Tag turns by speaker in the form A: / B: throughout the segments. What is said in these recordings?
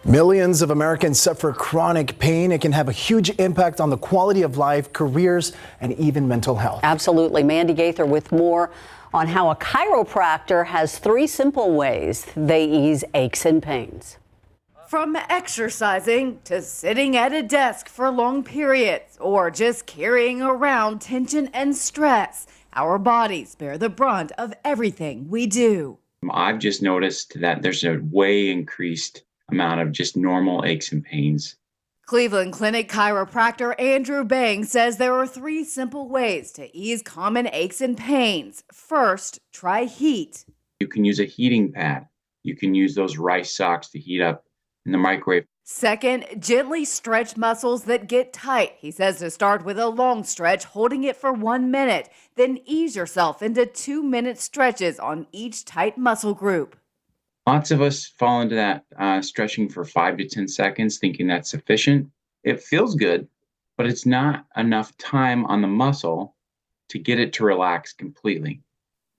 A: Millions of Americans suffer chronic pain. It can have a huge impact on the quality of life, careers, and even mental health.
B: Absolutely. Mandy Gaither with more on how a chiropractor has 3 simple ways they ease aches and pains.
C: From exercising to sitting at a desk for long periods or just carrying around tension and stress, our bodies bear the brunt of everything we do.
D: I've just noticed that there's a way increased amount of just normal aches and pains.
C: Cleveland Clinic chiropractor Andrew Bang says there are 3 simple ways to ease common aches and pains. First, try heat.
D: You can use a heating pad. You can use those rice socks to heat up in the microwave.
C: Second, gently stretch muscles that get tight. He says to start with a long stretch, holding it for 1 minute, then ease yourself into 2-minute stretches on each tight muscle group.
D: Lots of us fall into that stretching for 5 to 10 seconds, thinking that's sufficient. It feels good, but it's not enough time on the muscle to get it to relax completely.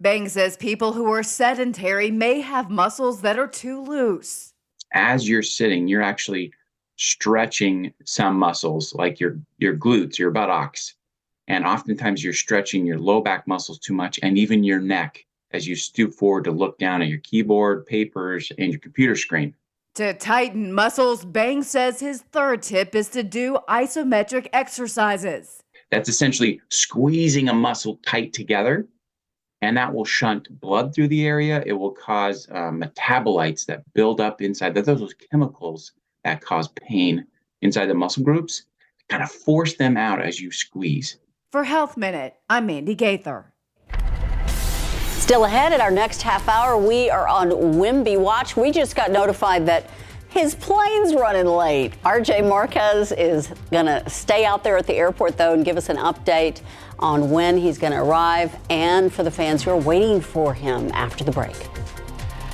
C: Bang says people who are sedentary may have muscles that are too loose.
D: As you're sitting, you're actually stretching some muscles like your glutes, your buttocks. And oftentimes you're stretching your low back muscles too much and even your neck as you stoop forward to look down at your keyboard, papers, and your computer screen.
C: To tighten muscles, Bang says his third tip is to do isometric exercises.
D: That's essentially squeezing a muscle tight together, and that will shunt blood through the area. It will cause metabolites that build up inside. Those chemicals that cause pain inside the muscle groups. Kind of force them out as you squeeze.
C: For Health Minute, I'm Mandy Gaither.
B: Still ahead at our next half hour, we are on Wemby watch. We just got notified that his plane's running late. RJ Marquez is going to stay out there at the airport, though, and give us an update on when he's going to arrive and for the fans who are waiting for him after the break.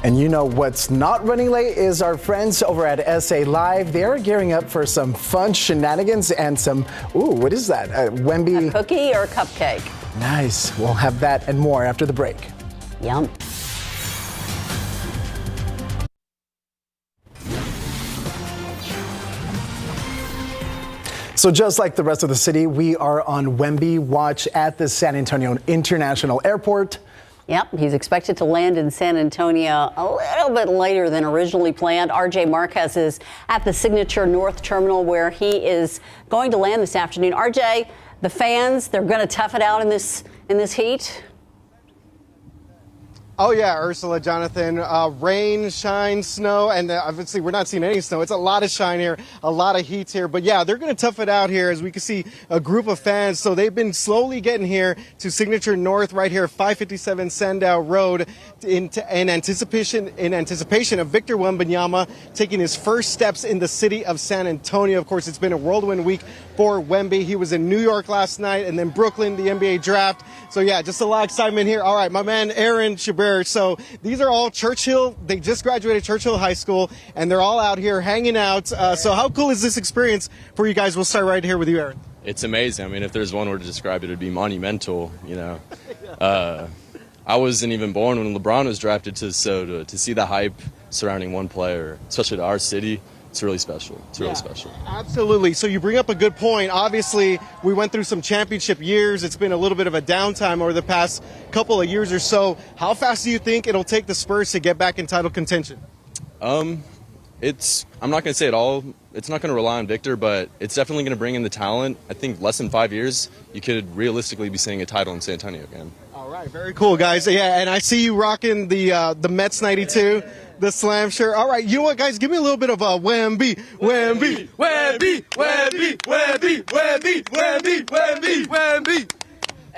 A: And you know what's not running late is our friends over at SA Live. They're gearing up for some fun shenanigans and some, what is that? Wemby.
B: A cookie or a cupcake?
A: Nice. We'll have that and more after the break.
B: Yum.
A: So just like the rest of the city, we are on Wemby watch at the San Antonio International Airport.
B: Yep, he's expected to land in San Antonio a little bit later than originally planned. RJ Marquez is at the Signature North Terminal where he is going to land this afternoon. RJ, the fans, they're going to tough it out in this heat.
E: Oh, yeah, Ursula, Jonathan, rain, shine, snow, and obviously we're not seeing any snow. It's a lot of shine here, a lot of heat here. But, yeah, they're going to tough it out here as we can see a group of fans. So they've been slowly getting here to Signature North right here, 557 Sandow Road in anticipation of Victor Wembanyama taking his first steps in the city of San Antonio. Of course, it's been a whirlwind week for Wemby. He was in New York last night and then Brooklyn, the NBA draft. So, yeah, just a lot of excitement here. All right, my man Aaron Shabir. So these are all Churchill. They just graduated Churchill High School, and they're all out here hanging out. So how cool is this experience for you guys? We'll start right here with you, Aaron.
F: It's amazing. I mean, if there's one word to describe it, it'd be monumental, you know. I wasn't even born when LeBron was drafted, to see the hype surrounding one player, especially to our city, it's really special. It's really special.
E: Absolutely. So you bring up a good point. Obviously, we went through some championship years. It's been a little bit of a downtime over the past couple of years or so. How fast do you think it'll take the Spurs to get back in title contention?
F: I'm not going to say it all. It's not going to rely on Victor, but it's definitely going to bring in the talent. I think less than 5 years, you could realistically be seeing a title in San Antonio again. All
E: right. Very cool, guys. Yeah, and I see you rocking the Mets 92. The Slam shirt. All right, you know what, guys? Give me a little bit of a Wemby, Wemby, Wemby, Wemby, Wemby, Wemby, Wemby, Wemby, Wemby.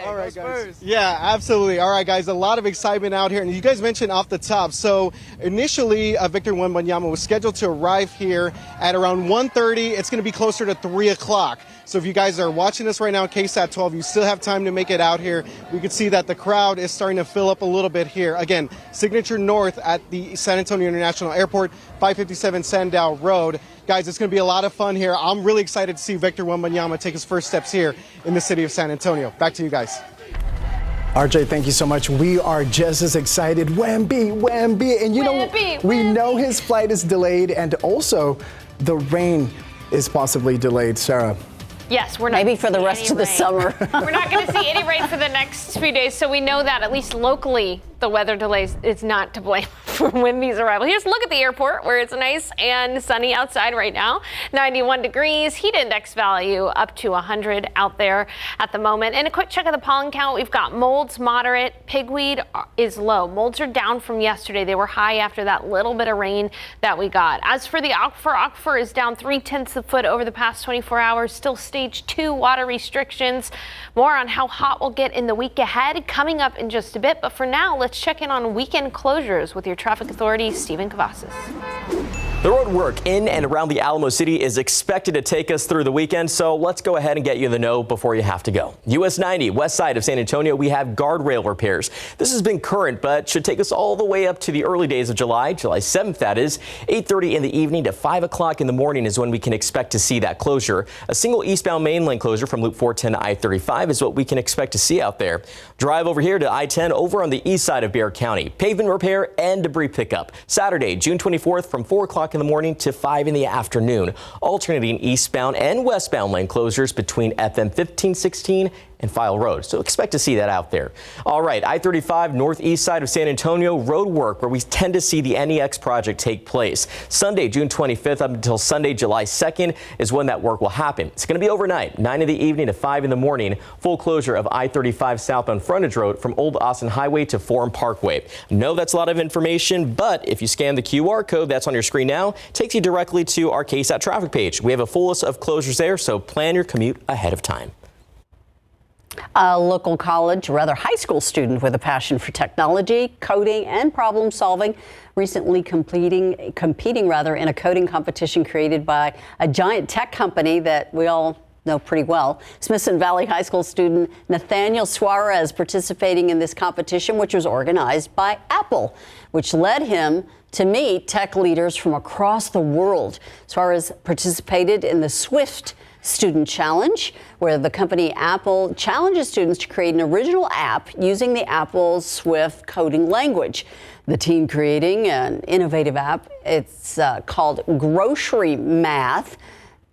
E: All right, guys. Yeah, absolutely. All right, guys, a lot of excitement out here. And you guys mentioned off the top, so initially Victor Wembanyama was scheduled to arrive here at around 1:30. It's going to be closer to 3 o'clock. So if you guys are watching this right now on KSAT12, you still have time to make it out here. We can see that the crowd is starting to fill up a little bit here. Again, Signature North at the San Antonio International Airport, 557 Sandow Road. Guys, it's going to be a lot of fun here. I'm really excited to see Victor Wembanyama take his first steps here in the city of San Antonio. Back to you guys.
A: RJ, thank you so much. We are just as excited. Wemby. And we know his flight is delayed, and also the rain is possibly delayed. Sarah.
G: Yes, we're not.
B: Maybe for the rest of the summer.
G: We're not going to see any rain for the next few days, so we know that at least locally the weather delays is not to blame for Wemby's arrival. Here's a look at the airport where it's nice and sunny outside right now. 91 degrees, heat index value up to 100 out there at the moment. And a quick check of the pollen count. We've got molds moderate, pigweed is low. Molds are down from yesterday. They were high after that little bit of rain that we got. As for the aquifer is down 0.3 of a foot over the past 24 hours. Still stage 2 water restrictions. More on how hot we'll get in the week ahead coming up in just a bit. But for now, let's check in on weekend closures with your traffic authority, Stephen Cavazos.
H: The road work in and around the Alamo City is expected to take us through the weekend, so let's go ahead and get you in the know before you have to go. US 90, west side of San Antonio, we have guardrail repairs. This has been current, but should take us all the way up to the early days of July 7th, that is. 8:30 in the evening to 5 o'clock in the morning is when we can expect to see that closure. A single eastbound main lane closure from Loop 410 to I-35 is what we can expect to see out there. Drive over here to I-10 over on the east side of Bexar County. Pavement repair and debris pickup. Saturday, June 24th from 4 o'clock in the morning to 5 in the afternoon. Alternating eastbound and westbound lane closures between FM 1516 and File Road. So expect to see that out there. All right, I-35 northeast side of San Antonio, road work where we tend to see the NEX project take place. Sunday, June 25th up until Sunday, July 2nd is when that work will happen. It's going to be overnight, 9 in the evening to 5 in the morning. Full closure of I-35 southbound frontage road from Old Austin Highway to Forum Parkway. No, that's a lot of information, but if you scan the QR code that's on your screen now, it takes you directly to our KSAT traffic page. We have a full list of closures there, so plan your commute ahead of time.
B: A local high school student with a passion for technology, coding, and problem solving, recently competing in a coding competition created by a giant tech company that we all know pretty well. Smithson Valley High School student Nathaniel Suarez participating in this competition, which was organized by Apple, which led him to meet tech leaders from across the world. Suarez participated in the Swift Student Challenge, where the company Apple challenges students to create an original app using the Apple Swift coding language. The team creating an innovative app. It's called Grocery Math.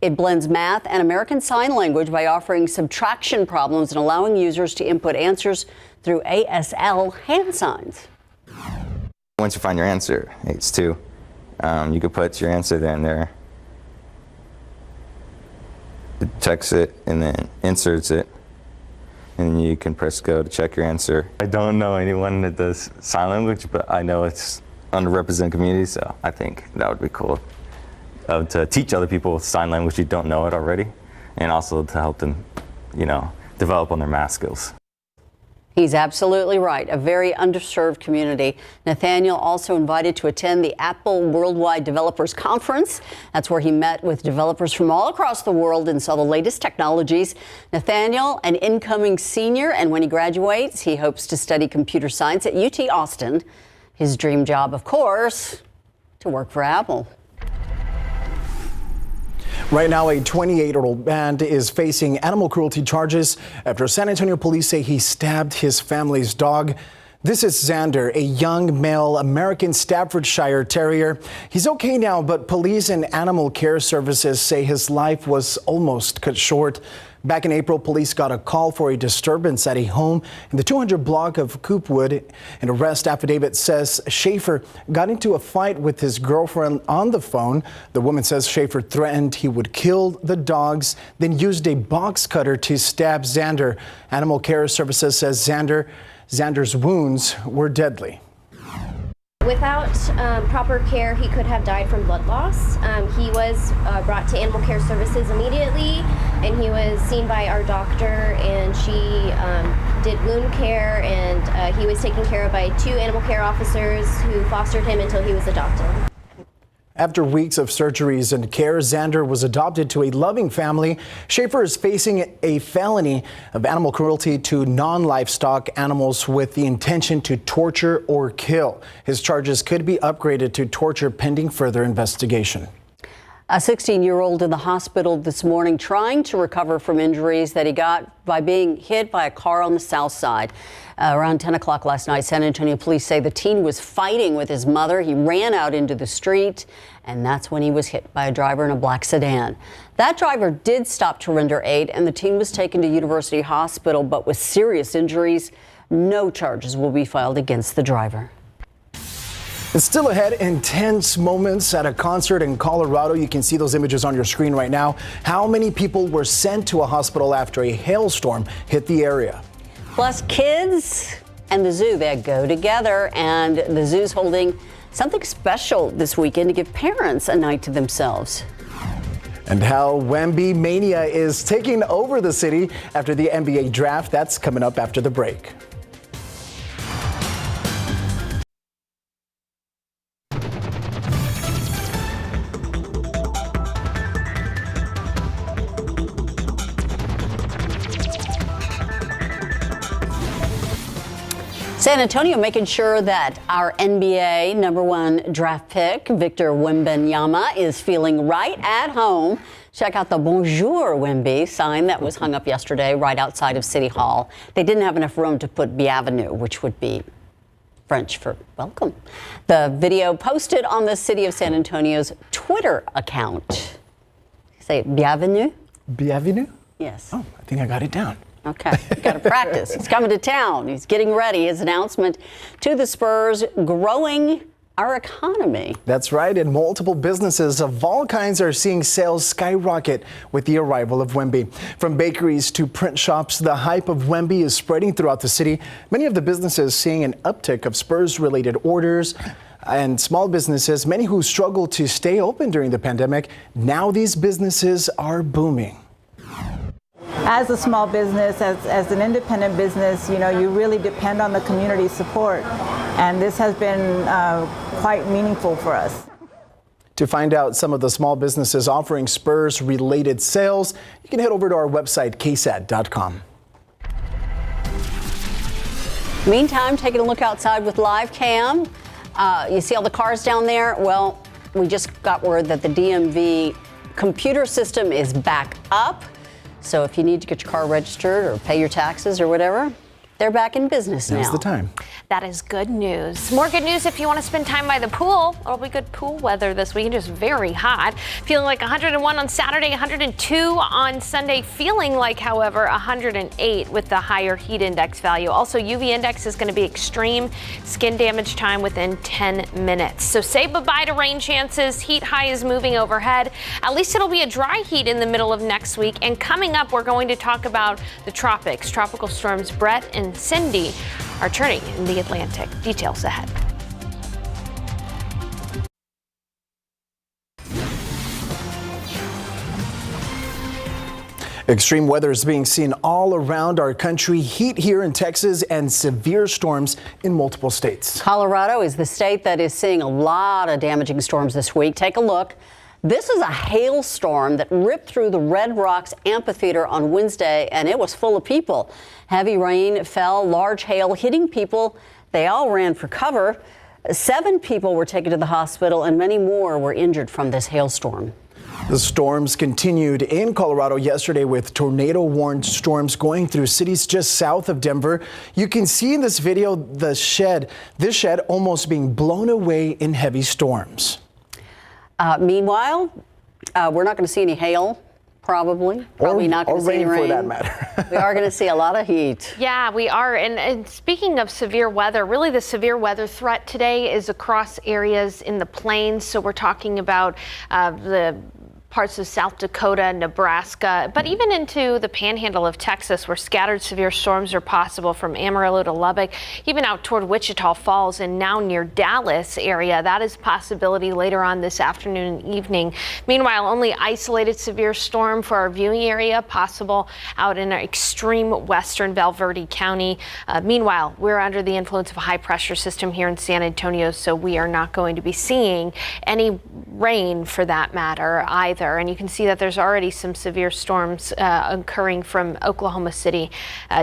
B: It blends math and American Sign Language by offering subtraction problems and allowing users to input answers through ASL hand signs.
I: Once you find your answer, it's 2. You can put your answer there and there. It checks it and then inserts it, and you can press go to check your answer. I don't know anyone that does sign language, but I know it's underrepresented community, so I think that would be cool to teach other people sign language who don't know it already, and also to help them, develop on their math skills.
B: He's absolutely right. A very underserved community. Nathaniel also invited to attend the Apple Worldwide Developers Conference. That's where he met with developers from all across the world and saw the latest technologies. Nathaniel, an incoming senior, and when he graduates, he hopes to study computer science at UT Austin. His dream job, of course, to work for Apple.
A: Right now, a 28-year-old man is facing animal cruelty charges after San Antonio police say he stabbed his family's dog. This is Xander, a young male American Staffordshire Terrier. He's okay now, but police and animal care services say his life was almost cut short. Back in April, police got a call for a disturbance at a home in the 200 block of Coopwood. An arrest affidavit says Schaefer got into a fight with his girlfriend on the phone. The woman says Schaefer threatened he would kill the dogs, then used a box cutter to stab Xander. Animal Care Services says Xander's wounds were deadly.
J: Without proper care, he could have died from blood loss. He was brought to Animal Care Services immediately, and he was seen by our doctor, and she did wound care, and he was taken care of by 2 animal care officers who fostered him until he was adopted.
A: After weeks of surgeries and care, Xander was adopted to a loving family. Schaefer is facing a felony of animal cruelty to non-livestock animals with the intention to torture or kill. His charges could be upgraded to torture pending further investigation.
B: A 16-year-old in the hospital this morning trying to recover from injuries that he got by being hit by a car on the south side. Around 10 o'clock last night, San Antonio police say the teen was fighting with his mother. He ran out into the street, and that's when he was hit by a driver in a black sedan. That driver did stop to render aid, and the teen was taken to University Hospital, but with serious injuries. No charges will be filed against the driver.
A: It's still ahead, intense moments at a concert in Colorado. You can see those images on your screen right now. How many people were sent to a hospital after a hailstorm hit the area?
B: Plus, kids and the zoo, they go together, and the zoo's holding something special this weekend to give parents a night to themselves.
A: And how Wemby mania is taking over the city after the NBA draft. That's coming up after the break.
B: San Antonio making sure that our NBA #1 draft pick, Victor Wembanyama, is feeling right at home. Check out the Bonjour Wemby sign that was hung up yesterday right outside of City Hall. They didn't have enough room to put bienvenue, which would be French for welcome. The video posted on the City of San Antonio's Twitter account. Say it, bienvenue?
A: Bienvenue?
B: Yes.
A: Oh, I think I got it down.
B: Okay, got to practice. He's coming to town. He's getting ready. His announcement to the Spurs, growing our economy.
A: That's right, and multiple businesses of all kinds are seeing sales skyrocket with the arrival of Wemby. From bakeries to print shops, the hype of Wemby is spreading throughout the city. Many of the businesses seeing an uptick of Spurs-related orders. And small businesses, many who struggled to stay open during the pandemic, now these businesses are booming.
K: As a small business, as an independent business, you know, you really depend on the community support. And this has been quite meaningful for us.
A: To find out some of the small businesses offering Spurs-related sales, you can head over to our website, KSAT12.
B: Meantime, taking a look outside with live cam. You see all the cars down there? Well, we just got word that the DMV computer system is back up. So if you need to get your car registered or pay your taxes or whatever, they're back in business now.
A: Now's the time.
G: That is good news. More good news if you want to spend time by the pool. It'll be good pool weather this weekend, just very hot. Feeling like 101 on Saturday, 102 on Sunday. Feeling like, however, 108 with the higher heat index value. Also, UV index is going to be extreme. Skin damage time within 10 minutes. So say bye-bye to rain chances. Heat high is moving overhead. At least it'll be a dry heat in the middle of next week. And coming up, we're going to talk about the tropics. Tropical storms Brett and Cindy are turning in the Atlantic. Details ahead.
A: Extreme weather is being seen all around our country. Heat here in Texas and severe storms in multiple states.
B: Colorado is the state that is seeing a lot of damaging storms this week. Take a look. This is a hailstorm that ripped through the Red Rocks Amphitheater on Wednesday, and it was full of people. Heavy rain fell, large hail hitting people. They all ran for cover. 7 people were taken to the hospital, and many more were injured from this hailstorm.
A: The storms continued in Colorado yesterday with tornado-warned storms going through cities just south of Denver. You can see in this video this shed almost being blown away in heavy storms.
B: Meanwhile, we're not going to see any hail, probably. Probably not going to see any rain.
A: For that matter.
B: We are going to see a lot of heat.
G: Yeah, we are. And speaking of severe weather, really the severe weather threat today is across areas in the plains. So we're talking about the parts of South Dakota, Nebraska, but even into the panhandle of Texas, where scattered severe storms are possible from Amarillo to Lubbock, even out toward Wichita Falls and now near Dallas area. That is a possibility later on this afternoon and evening. Meanwhile, only isolated severe storm for our viewing area possible out in our extreme western Valverde County. Meanwhile, we're under the influence of a high pressure system here in San Antonio, so we are not going to be seeing any rain for that matter either. either. And you can see that there's already some severe storms occurring from Oklahoma City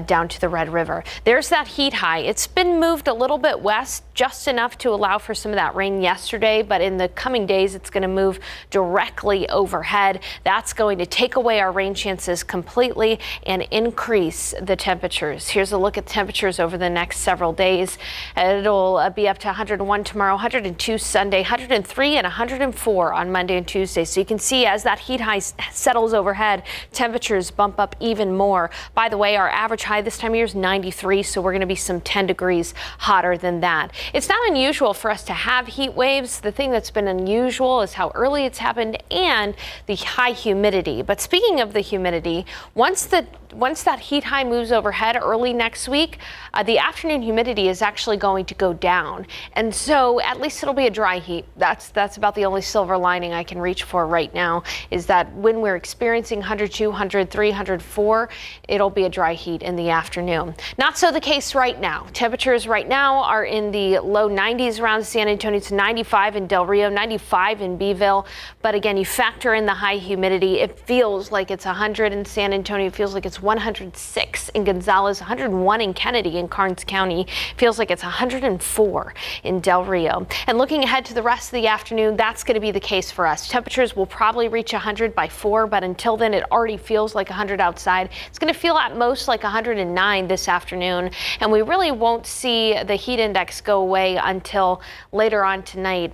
G: down to the Red River. There's that heat high. It's been moved a little bit west, just enough to allow for some of that rain yesterday, but in the coming days, it's going to move directly overhead. That's going to take away our rain chances completely and increase the temperatures. Here's a look at temperatures over the next several days. It'll be up to 101 tomorrow, 102 Sunday, 103 and 104 on Monday and Tuesday. So you can see as that heat high settles overhead, temperatures bump up even more. By the way, our average high this time of year is 93, so we're going to be some 10 degrees hotter than that. It's not unusual for us to have heat waves. The thing that's been unusual is how early it's happened and the high humidity. But speaking of the humidity, once that heat high moves overhead early next week, the afternoon humidity is actually going to go down. And so at least it'll be a dry heat. That's about the only silver lining I can reach for right now, is that when we're experiencing 102, 103, 104, it'll be a dry heat in the afternoon. Not so the case right now. Temperatures right now are in the low 90s around San Antonio. It's 95 in Del Rio, 95 in Beeville. But again, you factor in the high humidity. It feels like it's 100 in San Antonio. It feels like it's 106 in Gonzales, 101 in Kennedy in Karnes County. Feels like it's 104 in Del Rio. And looking ahead to the rest of the afternoon, that's going to be the case for us. Temperatures will probably reach 100 by 4, but until then, it already feels like 100 outside. It's going to feel at most like 109 this afternoon, and we really won't see the heat index go away until later on tonight.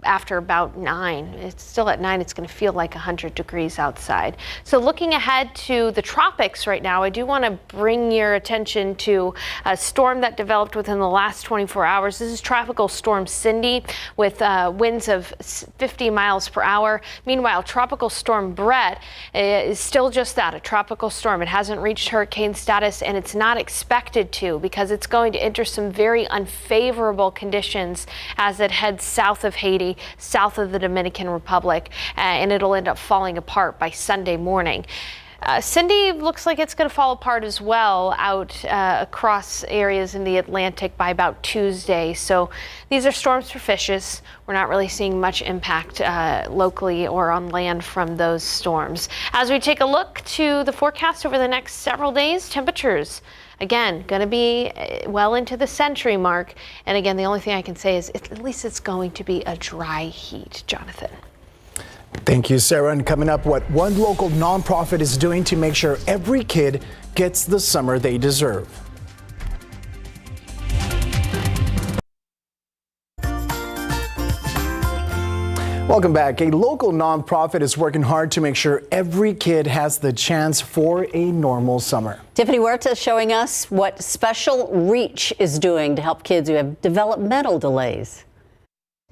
G: After about 9, it's still at 9, it's going to feel like 100 degrees outside. So looking ahead to the tropics right now, I do want to bring your attention to a storm that developed within the last 24 hours. This is Tropical Storm Cindy with winds of 50 miles per hour. Meanwhile, Tropical Storm Brett is still just that, a tropical storm. It hasn't reached hurricane status, and it's not expected to, because it's going to enter some very unfavorable conditions as it heads south of Haiti, south of the Dominican Republic, and it'll end up falling apart by Sunday morning. Cindy looks like it's going to fall apart as well out across areas in the Atlantic by about Tuesday. So these are storms for fishes. We're not really seeing much impact locally or on land from those storms. As we take a look to the forecast over the next several days, temperatures again, going to be well into the century mark. And again, the only thing I can say is at least it's going to be a dry heat. Jonathan.
A: Thank you, Sarah. And coming up, what one local nonprofit is doing to make sure every kid gets the summer they deserve. Welcome back. A local nonprofit is working hard to make sure every kid has the chance for a normal summer.
B: Tiffany Huerta is showing us what Special Reach is doing to help kids who have developmental delays.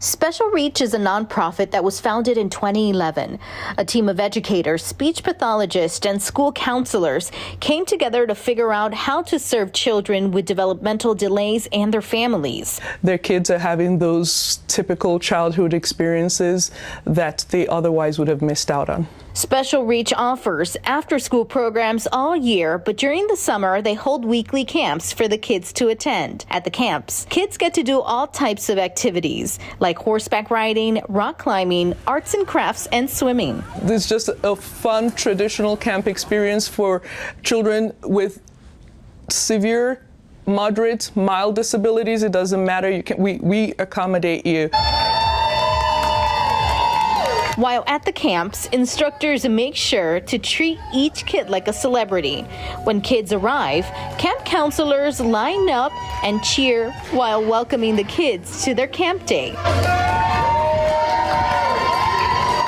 L: Special Reach is a nonprofit that was founded in 2011. A team of educators, speech pathologists, and school counselors came together to figure out how to serve children with developmental delays and their families.
M: Their kids are having those typical childhood experiences that they otherwise would have missed out on.
L: Special Reach offers after-school programs all year, but during the summer, they hold weekly camps for the kids to attend. At the camps, kids get to do all types of activities, like horseback riding, rock climbing, arts and crafts, and swimming.
M: It's just a fun, traditional camp experience for children with severe, moderate, mild disabilities. It doesn't matter. We accommodate you.
L: While at the camps, instructors make sure to treat each kid like a celebrity. When kids arrive, camp counselors line up and cheer while welcoming the kids to their camp day.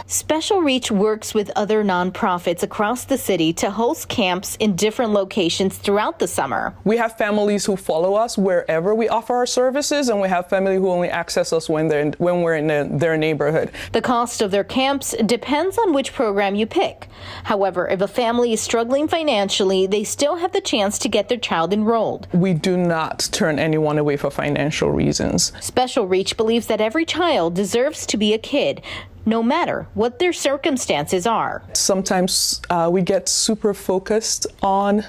L: Special Reach works with other nonprofits across the city to host camps in different locations throughout the summer.
M: We have families who follow us wherever we offer our services, and we have family who only access us when we're in their neighborhood.
L: The cost of their camps depends on which program you pick. However, if a family is struggling financially, they still have the chance to get their child enrolled.
M: We do not turn anyone away for financial reasons.
L: Special Reach believes that every child deserves to be a kid, no matter what their circumstances are.
M: Sometimes we get super focused on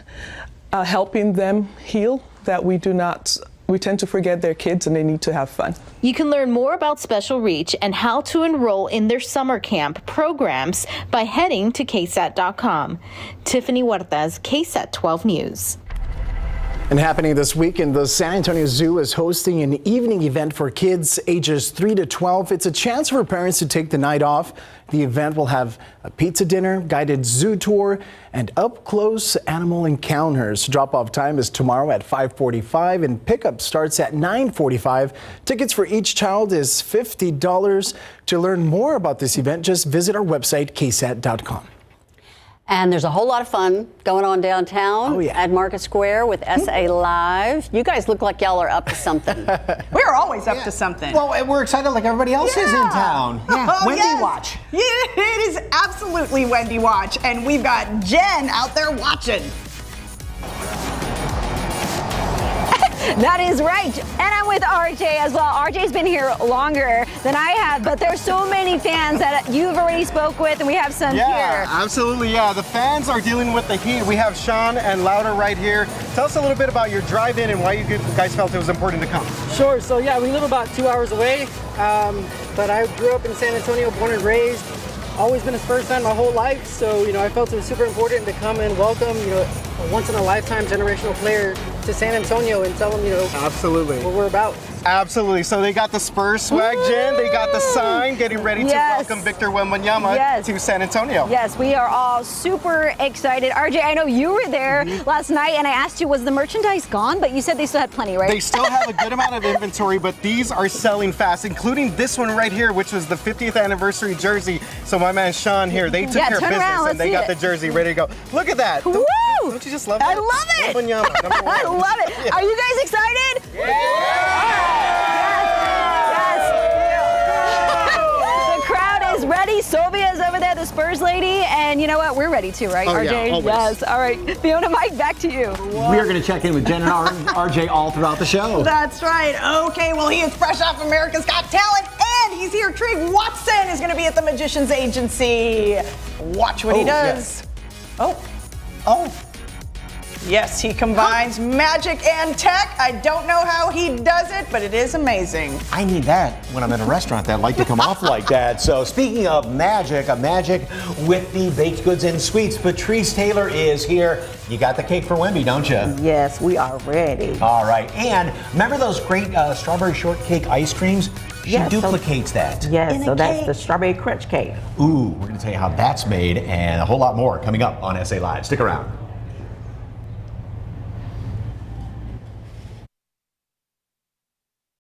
M: helping them heal, that we do not we tend to forget they're kids and they need to have fun.
L: You can learn more about Special Reach and how to enroll in their summer camp programs by heading to KSAT.com. Tiffany Huertas, KSAT12 News.
A: And happening this weekend, the San Antonio Zoo is hosting an evening event for kids ages 3 to 12. It's a chance for parents to take the night off. The event will have a pizza dinner, guided zoo tour, and up-close animal encounters. Drop-off time is tomorrow at 5:45 and pickup starts at 9:45. Tickets for each child is $50. To learn more about this event, just visit our website, KSAT.com.
B: And there's a whole lot of fun going on downtown at Market Square with SA Live. You guys look like y'all are up to something.
N: We're always up to something.
O: Well, we're excited like everybody else is in town. Yeah,
N: Oh,
O: Wemby
N: yes.
O: Watch.
N: Yeah, it is absolutely Wemby Watch. And we've got Jen out there watching.
P: That is right. And I'm with RJ as well. RJ's been here longer than I have, but there's so many fans that you've already spoke with, and we have some
E: Yeah,
P: here.
E: absolutely. Yeah, the fans are dealing with the heat. We have Sean and Louder right here. Tell us a little bit about your drive-in and why you guys felt it was important to come.
Q: Sure. So yeah, we live about 2 hours away, but I grew up in San Antonio, born and raised. Always been a Spurs fan my whole life, so I felt it was super important to come and welcome a once-in-a-lifetime generational player to San Antonio and tell them
E: absolutely
Q: what we're about.
E: Absolutely. So they got the Spurs swag, Jen. They got the sign, getting ready to welcome Victor Wembanyama to San Antonio.
P: Yes, we are all super excited. RJ, I know you were there last night, and I asked you, was the merchandise gone? But you said they still had plenty, right?
E: They still have a good amount of inventory, but these are selling fast, including this one right here, which was the 50th anniversary jersey. So my man Sean here, they took care of business and they got the jersey ready to go. Look at that.
P: Woo!
E: Don't you just love that?
P: I love it.
E: Wembanyama, number one.
P: I love it.
E: Yeah.
P: Are you guys excited? The crowd is ready. Sylvia's over there, the Spurs lady, and you know what? We're ready too, right,
O: Oh,
P: RJ?
O: yeah, always.
P: Yes. All right. Fiona, Mike, back to you.
O: We are going to check in with Jen and RJ all throughout the show.
N: That's right. Okay, well, he is fresh off America's Got Talent, and he's here. Trig Watson is going to be at the Magician's Agency. Watch what he does. Oh. Yes, he combines magic and tech. I don't know how he does it, but it is amazing.
O: I need that when I'm in a restaurant that like to come off like that. So speaking of magic, a magic with the baked goods and sweets, Patrice Taylor is here. You got the cake for Wemby, don't you?
R: Yes, we are ready.
O: All right. And remember those great strawberry shortcake ice creams? She duplicates that.
R: Yes, so that's the strawberry crunch cake.
O: Ooh, we're going to tell you how that's made and a whole lot more coming up on SA Live. Stick around.